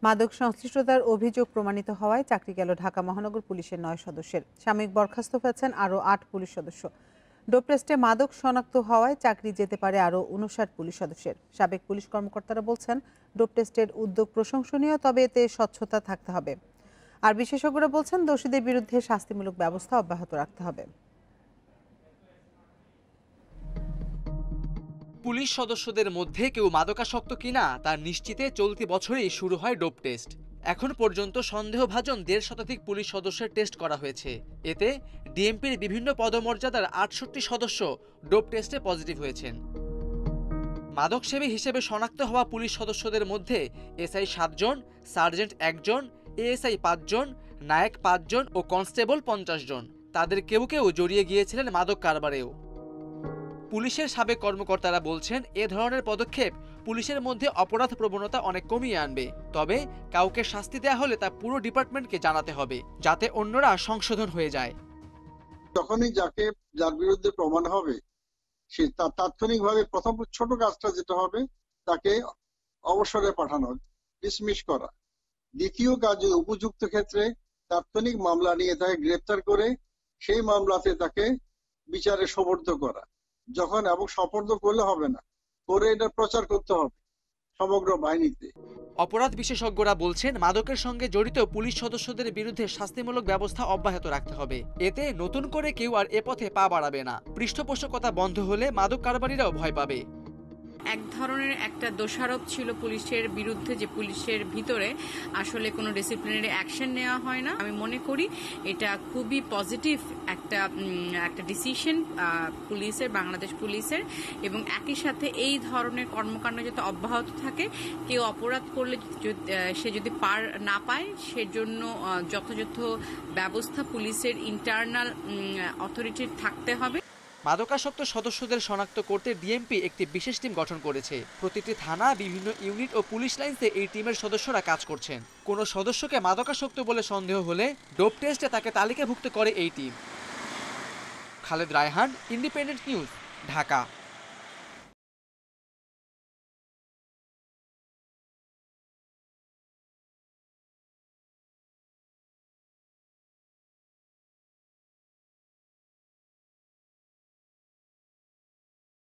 মাদক সংশ্লিষ্টতার অভিযোগ প্রমাণিত হওয়ায় চাকরি গেল ঢাকা মহানগর পুলিশের ৯ সদস্যের। সাময়িক বরখাস্ত হয়েছেন আরও ৮ পুলিশ সদস্য। ডোপ টেস্টে মাদক শনাক্ত হওয়ায় চাকরি যেতে পারে আরও ৫৯ পুলিশ সদস্যের। সাবেক পুলিশ কর্মকর্তারা বলছেন, ডোপ টেস্টের উদ্যোগ প্রশংসনীয়, তবে এতে স্বচ্ছতা থাকতে হবে। আর বিশেষজ্ঞরা বলছেন, দোষীদের বিরুদ্ধে শাস্তিমূলক ব্যবস্থা অব্যাহত রাখতে হবে। পুলিশ সদস্যদের মধ্যে কেউ মাদকাসক্ত কিনা তা নিশ্চিতে চলতি বছরেই শুরু হয় ডোপ টেস্ট। এখন পর্যন্ত সন্দেহভাজন ১৫০ শতাধিক পুলিশ সদস্যের টেস্ট করা হয়েছে। এতে ডিএমপির বিভিন্ন পদমর্যাদার ৬৮ সদস্য ডোপ টেস্টে পজিটিভ হয়েছেন। মাদকসেবী হিসেবে শনাক্ত হওয়া পুলিশ সদস্যদের মধ্যে এসআই ৭ জন, সার্জেন্ট ১ জন, এএসআই ৫ জন, নায়ক ৫ জন ও কনস্টেবল ৫০ জন। তাদের কেউ কেউ জড়িয়ে গিয়েছিলেন মাদক কারবারেও। পুলিশের সাবেক কর্মকর্তারা বলছেন, এ ধরনের পদক্ষেপ পুলিশের মধ্যে অপরাধ প্রবণতা অনেক কমিয়ে আনবে। তবে কাউকে শাস্তি দেওয়া হলে তা পুরো ডিপার্টমেন্টকে জানাতে হবে, যাতে অন্যরা সংশোধন হয়ে যায়। যখনই যার বিরুদ্ধে প্রমাণ হবে, সে তাৎক্ষণিকভাবে প্রথম ছোট কাজটা যেটা হবে, তাকে অবসরে পাঠানো, ডিসমিস করা। দ্বিতীয় কাজ, উপযুক্ত ক্ষেত্রে তাৎক্ষণিক মামলা নিয়ে তাকে গ্রেপ্তার করে সেই মামলাতে তাকে বিচারে সোপর্দ করা। যখন এবং সোপর্দ করলে হবে না, করে এটা প্রচার করতে হবে সমগ্র বাহিনীতে। অপরাধ বিশেষজ্ঞরা বলছেন, মাদকের সঙ্গে জড়িত পুলিশ সদস্যদের বিরুদ্ধে শাস্তিমূলক ব্যবস্থা অব্যাহত রাখতে হবে। এতে নতুন করে কেউ আর এ পথে পা বাড়াবে না। পৃষ্ঠপোষকতা বন্ধ হলে মাদক কারবারিরাও ভয় পাবে। এক ধরনের একটা দোষারোপ ছিল পুলিশের বিরুদ্ধে, যে পুলিশের ভিতরে আসলে কোনো ডিসিপ্লিনারি অ্যাকশন নেওয়া হয় না। আমি মনে করি এটা খুবই পজিটিভ একটা ডিসিশন পুলিশের, বাংলাদেশ পুলিশের, এবং একই সাথে এই ধরনের কর্মকাণ্ড যাতে অব্যাহত থাকে। কেউ অপরাধ করলে সে যদি পার না পায়, সেজন্য যথাযথ ব্যবস্থা পুলিশের ইন্টারনাল অথরিটির থাকতে হবে। মাদকাসক্ত সদস্যদের শনাক্ত করতে ডিএমপি একটি বিশেষ টিম গঠন করেছে। প্রতিটি থানা, বিভিন্ন ইউনিট ও পুলিশ লাইনসে এই টিমের সদস্যরা কাজ করছেন। কোনো সদস্যকে মাদকাসক্ত বলে সন্দেহ হলে ডোপ টেস্টে তাকে তালিকাভুক্ত করে এই team. Khaled Raihan, independent news, Dhaka.